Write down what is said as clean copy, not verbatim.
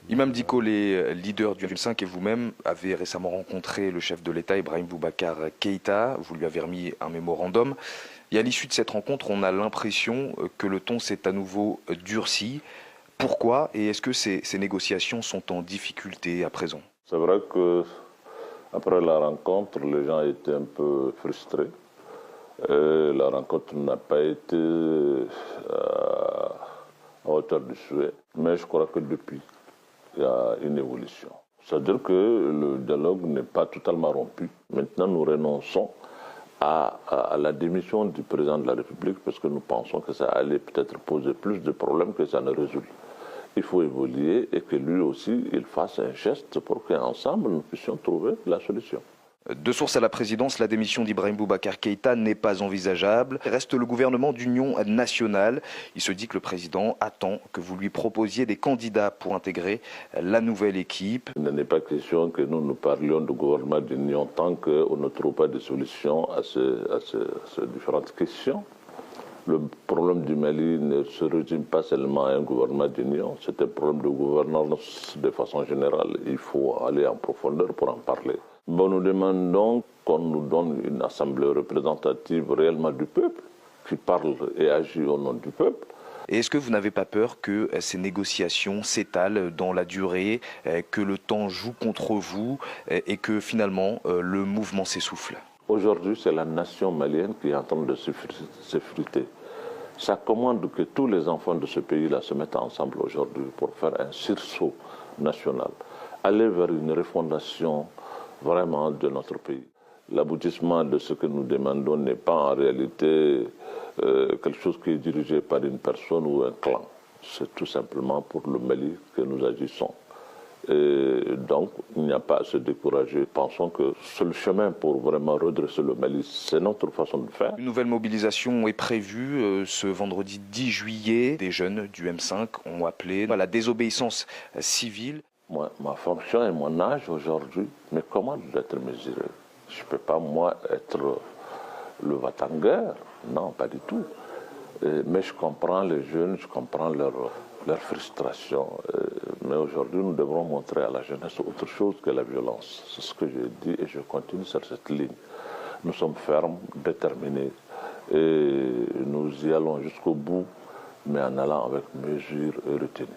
Imam Dicko, les leaders du M5 et vous-même avez récemment rencontré le chef de l'État, Ibrahim Boubacar Keïta. Vous lui avez remis un mémorandum. Et à l'issue de cette rencontre, on a l'impression que le ton s'est à nouveau durci. Pourquoi et est-ce que ces négociations sont en difficulté à présent? C'est vrai que après la rencontre, les gens étaient un peu frustrés. La rencontre n'a pas été à hauteur du souhait. Mais je crois que depuis, il y a une évolution. C'est-à-dire que le dialogue n'est pas totalement rompu. Maintenant, nous renonçons à la démission du président de la République parce que nous pensons que ça allait peut-être poser plus de problèmes que ça ne résout. Il faut évoluer et que lui aussi, il fasse un geste pour qu'ensemble, nous puissions trouver la solution. De source à la présidence, la démission d'Ibrahim Boubacar Keïta n'est pas envisageable. Reste le gouvernement d'union nationale. Il se dit que le président attend que vous lui proposiez des candidats pour intégrer la nouvelle équipe. Il n'est pas question que nous parlions de gouvernement d'union tant qu'on ne trouve pas de solution à ces différentes questions. Le problème du Mali ne se résume pas seulement à un gouvernement d'union, c'est un problème de gouvernance de façon générale. Il faut aller en profondeur pour en parler. Bon, nous demandons qu'on nous donne une assemblée représentative réellement du peuple, qui parle et agit au nom du peuple. Et est-ce que vous n'avez pas peur que ces négociations s'étalent dans la durée, que le temps joue contre vous et que finalement le mouvement s'essouffle? Aujourd'hui, c'est la nation malienne qui est en train de s'effriter. Ça commande que tous les enfants de ce pays-là se mettent ensemble aujourd'hui pour faire un sursaut national, aller vers une refondation vraiment de notre pays. L'aboutissement de ce que nous demandons n'est pas en réalité quelque chose qui est dirigé par une personne ou un clan. C'est tout simplement pour le Mali que nous agissons. Et donc, il n'y a pas à se décourager. Pensons que c'est le chemin pour vraiment redresser le Mali. C'est notre façon de faire. Une nouvelle mobilisation est prévue ce vendredi 10 juillet. Des jeunes du M5 ont appelé à la désobéissance civile. Moi, ma fonction et mon âge aujourd'hui, mais comment être mesuré? Je ne peux pas, moi, être le va-t-en-guerre. Non, pas du tout. Mais je comprends les jeunes, je comprends leur frustration. Mais aujourd'hui, nous devrons montrer à la jeunesse autre chose que la violence. C'est ce que j'ai dit et je continue sur cette ligne. Nous sommes fermes, déterminés et nous y allons jusqu'au bout, mais en allant avec mesure et retenue.